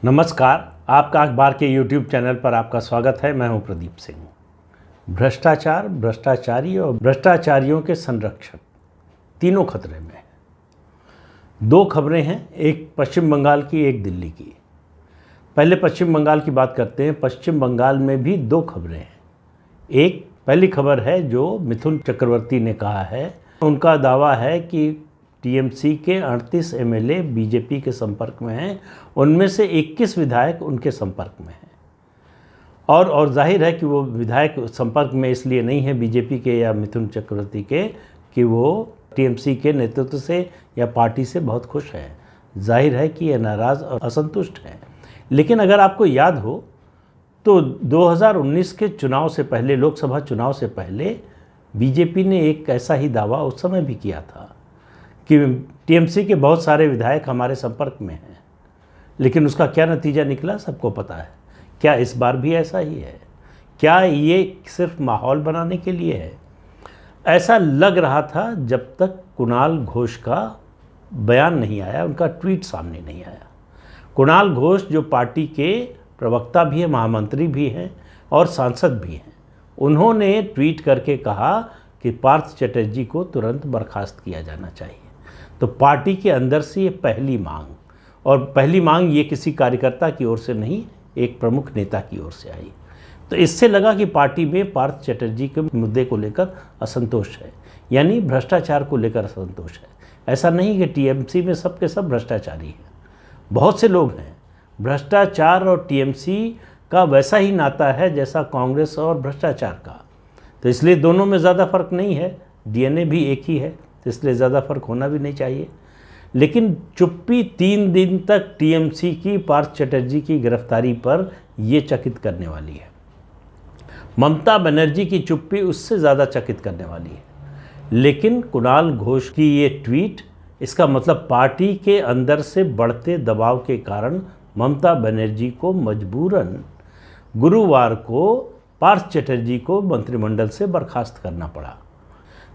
नमस्कार, आपका अखबार के YouTube चैनल पर आपका स्वागत है। मैं हूं प्रदीप सिंह। भ्रष्टाचार, भ्रष्टाचारी और भ्रष्टाचारियों के संरक्षक तीनों खतरे में हैं। दो खबरें हैं, एक पश्चिम बंगाल की, एक दिल्ली की। पहले पश्चिम बंगाल की बात करते हैं। पश्चिम बंगाल में भी दो खबरें हैं। एक पहली खबर है जो मिथुन चक्रवर्ती ने कहा है। उनका दावा है कि टीएमसी के 38 एमएलए बीजेपी के संपर्क में हैं, उनमें से 21 विधायक उनके संपर्क में हैं। और जाहिर है कि वो विधायक संपर्क में इसलिए नहीं है बीजेपी के या मिथुन चक्रवर्ती के कि वो टीएमसी के नेतृत्व से या पार्टी से बहुत खुश हैं। जाहिर है कि ये नाराज़ और असंतुष्ट हैं। लेकिन अगर आपको याद हो तो 2019 के चुनाव से पहले, लोकसभा चुनाव से पहले बीजेपी ने एक ऐसा ही दावा उस समय भी किया था कि टीएमसी के बहुत सारे विधायक हमारे संपर्क में हैं। लेकिन उसका क्या नतीजा निकला सबको पता है। क्या इस बार भी ऐसा ही है? क्या ये सिर्फ माहौल बनाने के लिए है? ऐसा लग रहा था जब तक कुणाल घोष का बयान नहीं आया, उनका ट्वीट सामने नहीं आया। कुणाल घोष जो पार्टी के प्रवक्ता भी हैं, महामंत्री भी हैं और सांसद भी हैं, उन्होंने ट्वीट करके कहा कि पार्थ चटर्जी को तुरंत बर्खास्त किया जाना चाहिए। तो पार्टी के अंदर से ये पहली मांग, और पहली मांग ये किसी कार्यकर्ता की ओर से नहीं, एक प्रमुख नेता की ओर से आई। तो इससे लगा कि पार्टी में पार्थ चटर्जी के मुद्दे को लेकर असंतोष है, यानी भ्रष्टाचार को लेकर असंतोष है। ऐसा नहीं कि टीएमसी में सब के सब भ्रष्टाचारी हैं, बहुत से लोग हैं। भ्रष्टाचार और टीएमसी का वैसा ही नाता है जैसा कांग्रेस और भ्रष्टाचार का। तो इसलिए दोनों में ज़्यादा फर्क नहीं है, डीएनए भी एक ही है, तो इसलिए ज़्यादा फर्क होना भी नहीं चाहिए। लेकिन चुप्पी 3 दिन तक टीएमसी की पार्थ चटर्जी की गिरफ्तारी पर ये चकित करने वाली है। ममता बनर्जी की चुप्पी उससे ज़्यादा चकित करने वाली है। लेकिन कुणाल घोष की ये ट्वीट, इसका मतलब पार्टी के अंदर से बढ़ते दबाव के कारण ममता बनर्जी को मजबूरन गुरुवार को पार्थ चटर्जी को मंत्रिमंडल से बर्खास्त करना पड़ा।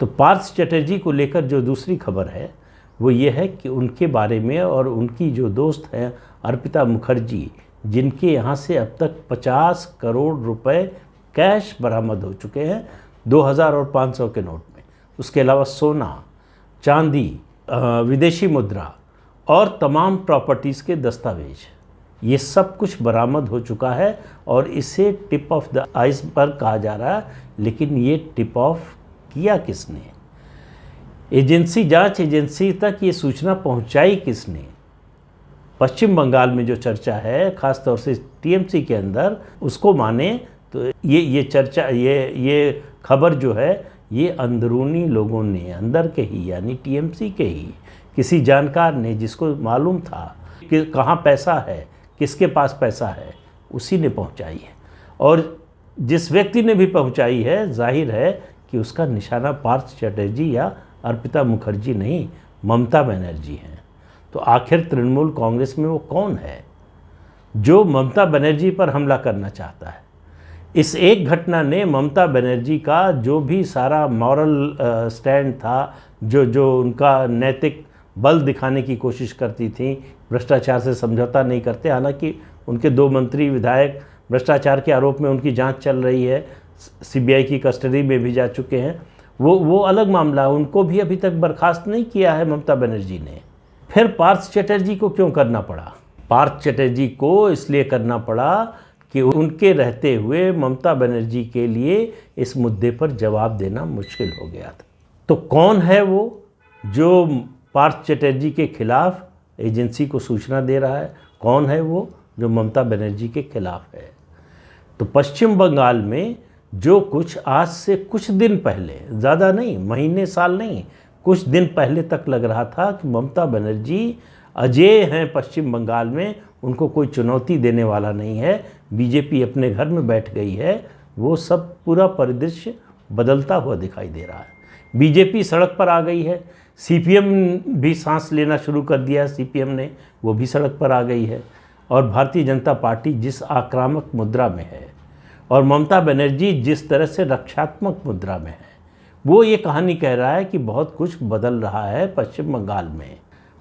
तो पार्थ चटर्जी को लेकर जो दूसरी खबर है वो ये है कि उनके बारे में, और उनकी जो दोस्त हैं अर्पिता मुखर्जी, जिनके यहाँ से अब तक 50 करोड़ रुपए कैश बरामद हो चुके हैं 2000 और 500 के नोट में। उसके अलावा सोना, चांदी, विदेशी मुद्रा और तमाम प्रॉपर्टीज़ के दस्तावेज, ये सब कुछ बरामद हो चुका है। और इसे टिप ऑफ द आइसबर्ग कहा जा रहा है। लेकिन ये टिप ऑफ किया किसने? जांच एजेंसी तक ये सूचना पहुंचाई किसने? पश्चिम बंगाल में जो चर्चा है, ख़ास तौर से टीएमसी के अंदर, उसको माने तो ये चर्चा, ये खबर जो है, ये अंदरूनी लोगों ने, अंदर के ही, यानी टीएमसी के ही किसी जानकार ने, जिसको मालूम था कि कहाँ पैसा है, किसके पास पैसा है, उसी ने पहुंचाई है। और जिस व्यक्ति ने भी पहुंचाई है, जाहिर है कि उसका निशाना पार्थ चटर्जी या अर्पिता मुखर्जी नहीं, ममता बनर्जी हैं। तो आखिर तृणमूल कांग्रेस में वो कौन है जो ममता बनर्जी पर हमला करना चाहता है? इस एक घटना ने ममता बनर्जी का जो भी सारा मॉरल स्टैंड था, जो उनका नैतिक बल दिखाने की कोशिश करती थी, भ्रष्टाचार से समझौता नहीं करते। हालांकि उनके 2 मंत्री विधायक भ्रष्टाचार के आरोप में उनकी जांच चल रही है, सीबीआई की कस्टडी में भी जा चुके हैं, वो अलग मामला है। उनको भी अभी तक बर्खास्त नहीं किया है ममता बनर्जी ने। फिर पार्थ चटर्जी को क्यों करना पड़ा? पार्थ चटर्जी को इसलिए करना पड़ा कि उनके रहते हुए ममता बनर्जी के लिए इस मुद्दे पर जवाब देना मुश्किल हो गया था। तो कौन है वो जो पार्थ चटर्जी के खिलाफ एजेंसी को सूचना दे रहा है? कौन है वो जो ममता बनर्जी के खिलाफ है? तो पश्चिम बंगाल में जो कुछ आज से कुछ दिन पहले, ज़्यादा नहीं, महीने साल नहीं, कुछ दिन पहले तक लग रहा था कि ममता बनर्जी अजेय हैं पश्चिम बंगाल में, उनको कोई चुनौती देने वाला नहीं है, बीजेपी अपने घर में बैठ गई है, वो सब पूरा परिदृश्य बदलता हुआ दिखाई दे रहा है। बीजेपी सड़क पर आ गई है, सीपीएम भी सांस लेना शुरू कर दिया है, सीपीएम ने, वो भी सड़क पर आ गई है। और भारतीय जनता पार्टी जिस आक्रामक मुद्रा में है और ममता बनर्जी जिस तरह से रक्षात्मक मुद्रा में है, वो ये कहानी कह रहा है कि बहुत कुछ बदल रहा है पश्चिम बंगाल में।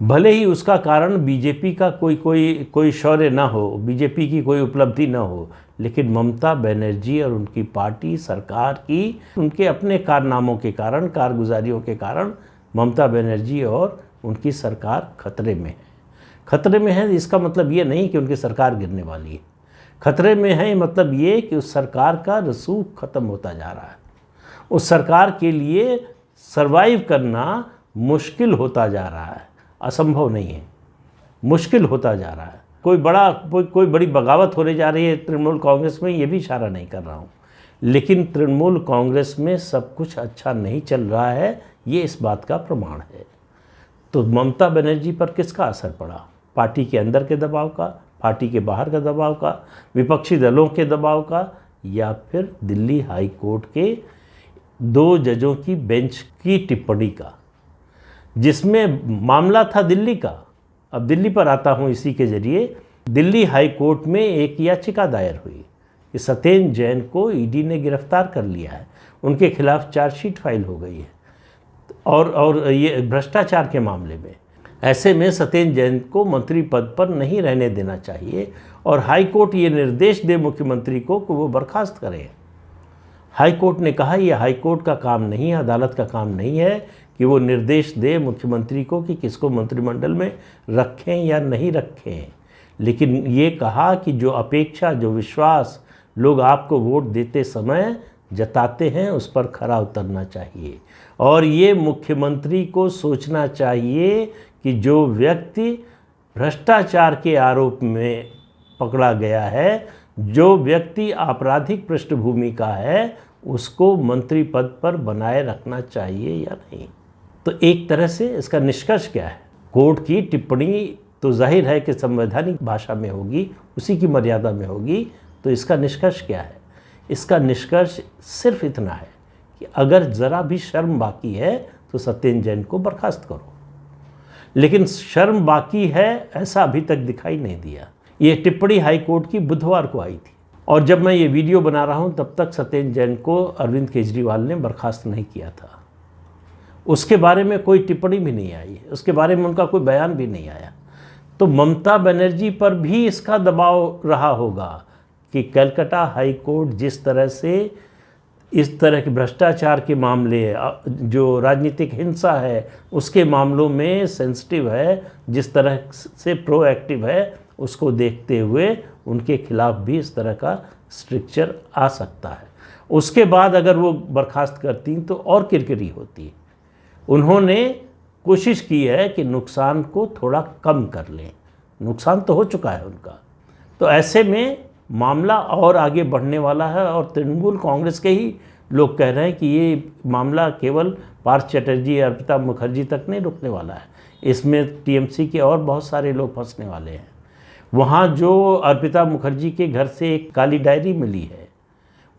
भले ही उसका कारण बीजेपी का कोई शौर्य ना हो, बीजेपी की कोई उपलब्धि ना हो, लेकिन ममता बनर्जी और उनकी पार्टी सरकार की उनके अपने कारनामों के कारण, कारगुजारियों के कारण ममता बनर्जी और उनकी सरकार खतरे में है। खतरे में है इसका मतलब ये नहीं कि उनकी सरकार गिरने वाली है। खतरे में है मतलब ये कि उस सरकार का रसूख ख़त्म होता जा रहा है। उस सरकार के लिए सरवाइव करना मुश्किल होता जा रहा है, असंभव नहीं है, मुश्किल होता जा रहा है। कोई बड़ी बगावत होने जा रही है तृणमूल कांग्रेस में, ये भी इशारा नहीं कर रहा हूँ, लेकिन तृणमूल कांग्रेस में सब कुछ अच्छा नहीं चल रहा है, ये इस बात का प्रमाण है। तो ममता बनर्जी पर किसका असर पड़ा? पार्टी के अंदर के दबाव का, पार्टी के बाहर का दबाव का, विपक्षी दलों के दबाव का, या फिर दिल्ली हाई कोर्ट के 2 जजों की बेंच की टिप्पणी का, जिसमें मामला था दिल्ली का। अब दिल्ली पर आता हूँ इसी के ज़रिए। दिल्ली हाई कोर्ट में एक याचिका दायर हुई कि सत्येंद्र जैन को ईडी ने गिरफ्तार कर लिया है, उनके खिलाफ चार्जशीट फाइल हो गई है और ये भ्रष्टाचार के मामले में। ऐसे में सत्येंद्र जैन को मंत्री पद पर नहीं रहने देना चाहिए और हाई कोर्ट ये निर्देश दे मुख्यमंत्री को कि वो बर्खास्त करें। हाई कोर्ट ने कहा यह हाई कोर्ट का काम नहीं है, अदालत का काम नहीं है कि वो निर्देश दे मुख्यमंत्री को कि किसको मंत्रिमंडल में रखें या नहीं रखें, लेकिन ये कहा कि जो अपेक्षा, जो विश्वास लोग आपको वोट देते समय जताते हैं उस पर खरा उतरना चाहिए। और ये मुख्यमंत्री को सोचना चाहिए कि जो व्यक्ति भ्रष्टाचार के आरोप में पकड़ा गया है, जो व्यक्ति आपराधिक पृष्ठभूमि का है, उसको मंत्री पद पर बनाए रखना चाहिए या नहीं। तो एक तरह से इसका निष्कर्ष क्या है? कोर्ट की टिप्पणी तो जाहिर है कि संवैधानिक भाषा में होगी, उसी की मर्यादा में होगी। तो इसका निष्कर्ष क्या है? इसका निष्कर्ष सिर्फ इतना है कि अगर ज़रा भी शर्म बाकी है तो सत्येंद्र जैन को बर्खास्त करो। लेकिन शर्म बाकी है ऐसा अभी तक दिखाई नहीं दिया। ये टिप्पणी हाई कोर्ट की बुधवार को आई थी और जब मैं ये वीडियो बना रहा हूँ तब तक सत्येंद्र जैन को अरविंद केजरीवाल ने बर्खास्त नहीं किया था। उसके बारे में कोई टिप्पणी भी नहीं आई, उसके बारे में उनका कोई बयान भी नहीं आया। तो ममता बनर्जी पर भी इसका दबाव रहा होगा कि कलकत्ता हाई कोर्ट जिस तरह से इस तरह के भ्रष्टाचार के मामले, जो राजनीतिक हिंसा है उसके मामलों में सेंसिटिव है, जिस तरह से प्रोएक्टिव है, उसको देखते हुए उनके खिलाफ भी इस तरह का स्ट्रिक्चर आ सकता है। उसके बाद अगर वो बर्खास्त करती तो और किरकिरी होती। उन्होंने कोशिश की है कि नुकसान को थोड़ा कम कर लें, नुकसान तो हो चुका है उनका। तो ऐसे में मामला और आगे बढ़ने वाला है और तृणमूल कांग्रेस के ही लोग कह रहे हैं कि ये मामला केवल पार्थ चटर्जी, अर्पिता मुखर्जी तक नहीं रुकने वाला है, इसमें टीएमसी के और बहुत सारे लोग फंसने वाले हैं। वहाँ जो अर्पिता मुखर्जी के घर से एक काली डायरी मिली है,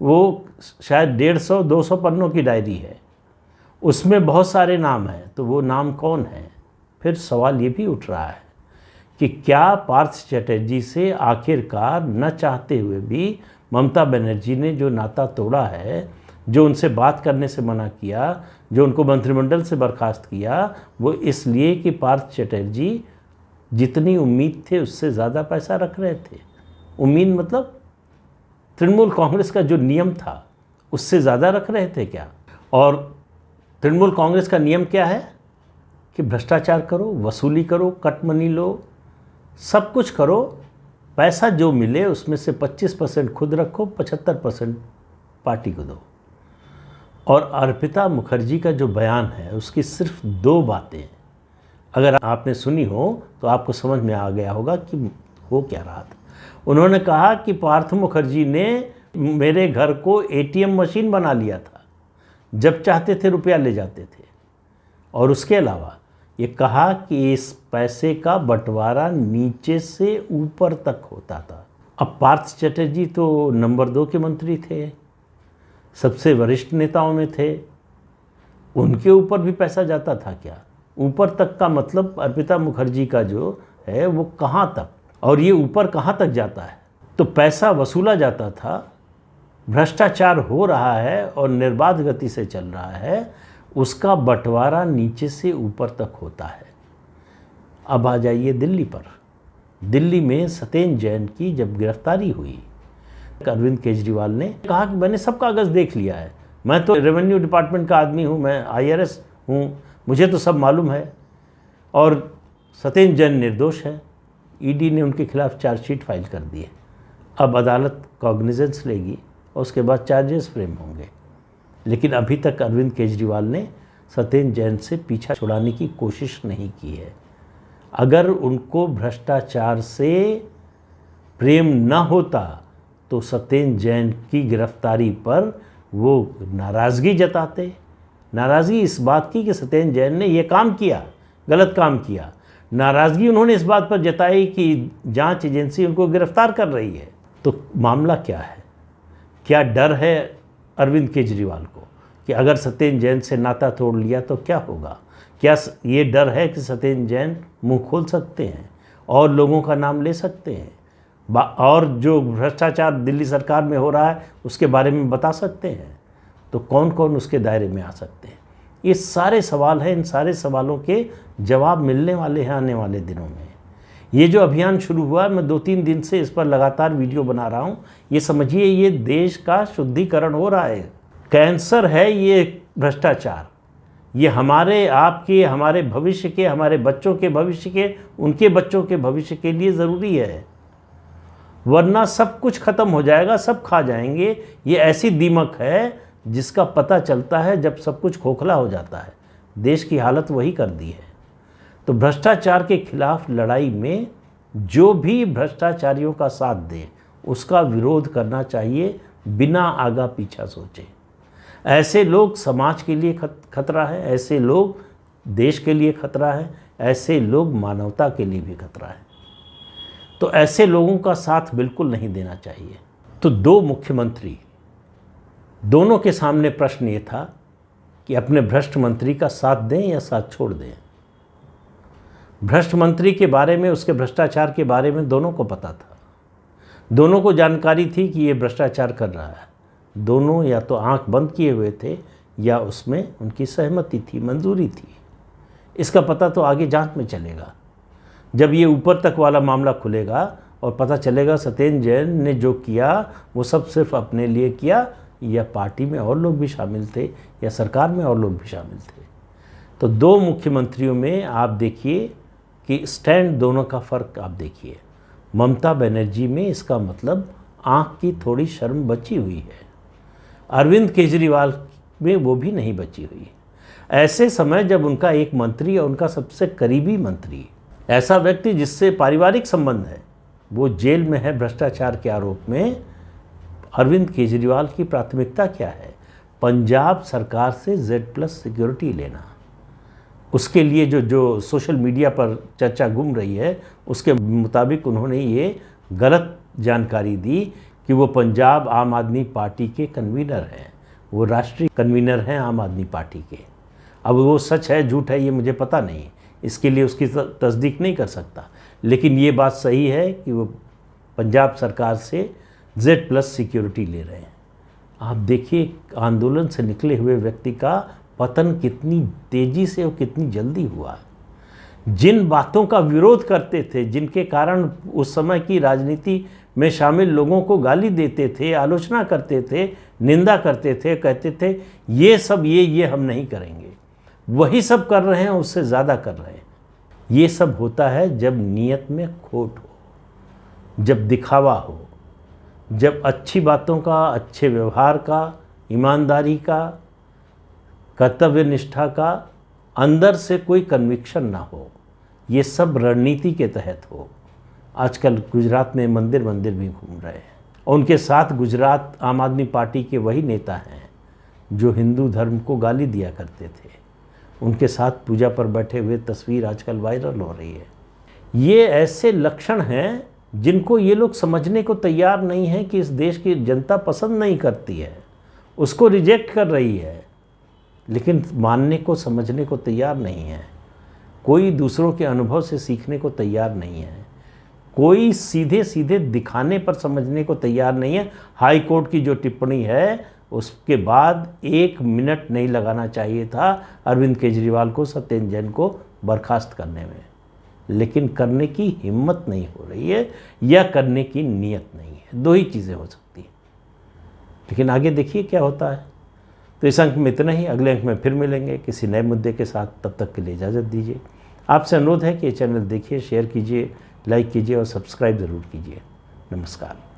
वो शायद 150-200 पन्नों की डायरी है, उसमें बहुत सारे नाम हैं। तो वो नाम कौन है? फिर सवाल ये भी उठ रहा है कि क्या पार्थ चटर्जी से आखिरकार न चाहते हुए भी ममता बनर्जी ने जो नाता तोड़ा है, जो उनसे बात करने से मना किया, जो उनको मंत्रिमंडल से बर्खास्त किया, वो इसलिए कि पार्थ चटर्जी जितनी उम्मीद थे उससे ज़्यादा पैसा रख रहे थे। उम्मीद मतलब तृणमूल कांग्रेस का जो नियम था उससे ज़्यादा रख रहे थे क्या? और तृणमूल कांग्रेस का नियम क्या है कि भ्रष्टाचार करो, वसूली करो, कट मनी लो, सब कुछ करो, पैसा जो मिले उसमें से 25% खुद रखो, 75% पार्टी को दो। और अर्पिता मुखर्जी का जो बयान है उसकी सिर्फ 2 बातें अगर आपने सुनी हो तो आपको समझ में आ गया होगा कि हो क्या रहा था। उन्होंने कहा कि पार्थ मुखर्जी ने मेरे घर को एटीएम मशीन बना लिया था, जब चाहते थे रुपया ले जाते थे। और उसके अलावा ये कहा कि इस पैसे का बंटवारा नीचे से ऊपर तक होता था। अब पार्थ चटर्जी तो नंबर 2 के मंत्री थे, सबसे वरिष्ठ नेताओं में थे, उनके ऊपर भी पैसा जाता था क्या? ऊपर तक का मतलब अर्पिता मुखर्जी का जो है वो कहाँ तक, और ये ऊपर कहाँ तक जाता है? तो पैसा वसूला जाता था, भ्रष्टाचार हो रहा है और निर्बाध गति से चल रहा है, उसका बंटवारा नीचे से ऊपर तक होता है। अब आ जाइए दिल्ली पर। दिल्ली में सत्येंद्र जैन की जब गिरफ्तारी हुई, अरविंद केजरीवाल ने कहा कि मैंने सब कागज़ देख लिया है, मैं तो रेवेन्यू डिपार्टमेंट का आदमी हूँ, मैं IRS हूँ, मुझे तो सब मालूम है और सत्येंद्र जैन निर्दोष है। ED ने उनके खिलाफ चार्जशीट फाइल कर दी है। अब अदालत कॉग्निजेंस लेगी और उसके बाद चार्जेस फ्रेम होंगे। लेकिन अभी तक अरविंद केजरीवाल ने सत्येंद्र जैन से पीछा छुड़ाने की कोशिश नहीं की है। अगर उनको भ्रष्टाचार से प्रेम न होता तो सत्येंद्र जैन की गिरफ्तारी पर वो नाराज़गी जताते। नाराज़गी इस बात की कि सत्येंद्र जैन ने ये काम किया, गलत काम किया। नाराज़गी उन्होंने इस बात पर जताई कि जांच एजेंसी उनको गिरफ्तार कर रही है। तो मामला क्या है? क्या डर है अरविंद केजरीवाल को कि अगर सत्येंद्र जैन से नाता तोड़ लिया तो क्या होगा? क्या ये डर है कि सत्येंद्र जैन मुंह खोल सकते हैं और लोगों का नाम ले सकते हैं और जो भ्रष्टाचार दिल्ली सरकार में हो रहा है उसके बारे में बता सकते हैं? तो कौन कौन उसके दायरे में आ सकते हैं? ये सारे सवाल हैं। इन सारे सवालों के जवाब मिलने वाले हैं आने वाले दिनों में। ये जो अभियान शुरू हुआ, मैं 2-3 दिन से इस पर लगातार वीडियो बना रहा हूँ। ये समझिए ये देश का शुद्धिकरण हो रहा है। कैंसर है ये भ्रष्टाचार। ये हमारे, आपके, हमारे भविष्य के, हमारे बच्चों के भविष्य के, उनके बच्चों के भविष्य के लिए ज़रूरी है, वरना सब कुछ ख़त्म हो जाएगा, सब खा जाएंगे। ये ऐसी दीमक है जिसका पता चलता है जब सब कुछ खोखला हो जाता है। देश की हालत वही कर दी है। तो भ्रष्टाचार के खिलाफ लड़ाई में जो भी भ्रष्टाचारियों का साथ दे उसका विरोध करना चाहिए बिना आगा पीछा सोचे। ऐसे लोग समाज के लिए खतरा है, ऐसे लोग देश के लिए खतरा है, ऐसे लोग मानवता के लिए भी खतरा है। तो ऐसे लोगों का साथ बिल्कुल नहीं देना चाहिए। तो 2 मुख्यमंत्री, दोनों के सामने प्रश्न ये था कि अपने भ्रष्ट मंत्री का साथ दें या साथ छोड़ दें। भ्रष्ट मंत्री के बारे में, उसके भ्रष्टाचार के बारे में दोनों को पता था। दोनों को जानकारी थी कि ये भ्रष्टाचार कर रहा है। दोनों या तो आंख बंद किए हुए थे या उसमें उनकी सहमति थी, मंजूरी थी। इसका पता तो आगे जांच में चलेगा, जब ये ऊपर तक वाला मामला खुलेगा और पता चलेगा सत्येंद्र जैन ने जो किया वो सब सिर्फ अपने लिए किया या पार्टी में और लोग भी शामिल थे या सरकार में और लोग भी शामिल थे। तो 2 मुख्यमंत्रियों में आप देखिए कि स्टैंड दोनों का फ़र्क आप देखिए। ममता बनर्जी में इसका मतलब आँख की थोड़ी शर्म बची हुई है, अरविंद केजरीवाल में वो भी नहीं बची हुई। ऐसे समय जब उनका एक मंत्री और उनका सबसे करीबी मंत्री, ऐसा व्यक्ति जिससे पारिवारिक संबंध है, वो जेल में है भ्रष्टाचार के आरोप में, अरविंद केजरीवाल की प्राथमिकता क्या है? पंजाब सरकार से Z+ सिक्योरिटी लेना। उसके लिए जो सोशल मीडिया पर चर्चा घूम रही है उसके मुताबिक उन्होंने ये गलत जानकारी दी कि वो पंजाब आम आदमी पार्टी के कन्वीनर हैं, वो राष्ट्रीय कन्वीनर हैं आम आदमी पार्टी के। अब वो सच है झूठ है ये मुझे पता नहीं, इसके लिए उसकी तस्दीक नहीं कर सकता, लेकिन ये बात सही है कि वो पंजाब सरकार से Z+ सिक्योरिटी ले रहे हैं। आप देखिए आंदोलन से निकले हुए व्यक्ति का पतन कितनी तेज़ी से और कितनी जल्दी हुआ। जिन बातों का विरोध करते थे, जिनके कारण उस समय की राजनीति में शामिल लोगों को गाली देते थे, आलोचना करते थे, निंदा करते थे, कहते थे ये सब ये हम नहीं करेंगे, वही सब कर रहे हैं, उससे ज़्यादा कर रहे हैं। ये सब होता है जब नीयत में खोट हो, जब दिखावा हो, जब अच्छी बातों का, अच्छे व्यवहार का, ईमानदारी का, कर्तव्य निष्ठा का अंदर से कोई कन्विक्शन ना हो। ये सब रणनीति के तहत हो। आजकल गुजरात में मंदिर भी घूम रहे हैं और उनके साथ गुजरात आम आदमी पार्टी के वही नेता हैं जो हिंदू धर्म को गाली दिया करते थे। उनके साथ पूजा पर बैठे हुए तस्वीर आजकल वायरल हो रही है। ये ऐसे लक्षण हैं जिनको ये लोग समझने को तैयार नहीं हैं कि इस देश की जनता पसंद नहीं करती है, उसको रिजेक्ट कर रही है, लेकिन मानने को, समझने को तैयार नहीं है। कोई दूसरों के अनुभव से सीखने को तैयार नहीं है, कोई सीधे सीधे दिखाने पर समझने को तैयार नहीं है। हाई कोर्ट की जो टिप्पणी है उसके बाद 1 मिनट नहीं लगाना चाहिए था अरविंद केजरीवाल को, सत्येंद्र जैन को बर्खास्त करने में। लेकिन करने की हिम्मत नहीं हो रही है या करने की नीयत नहीं है। दो ही चीज़ें हो सकती हैं। लेकिन आगे देखिए क्या होता है। तो इस अंक में इतना ही। अगले अंक में फिर मिलेंगे किसी नए मुद्दे के साथ। तब तक के लिए इजाज़त दीजिए। आपसे अनुरोध है कि ये चैनल देखिए, शेयर कीजिए, लाइक कीजिए और सब्सक्राइब ज़रूर कीजिए। नमस्कार।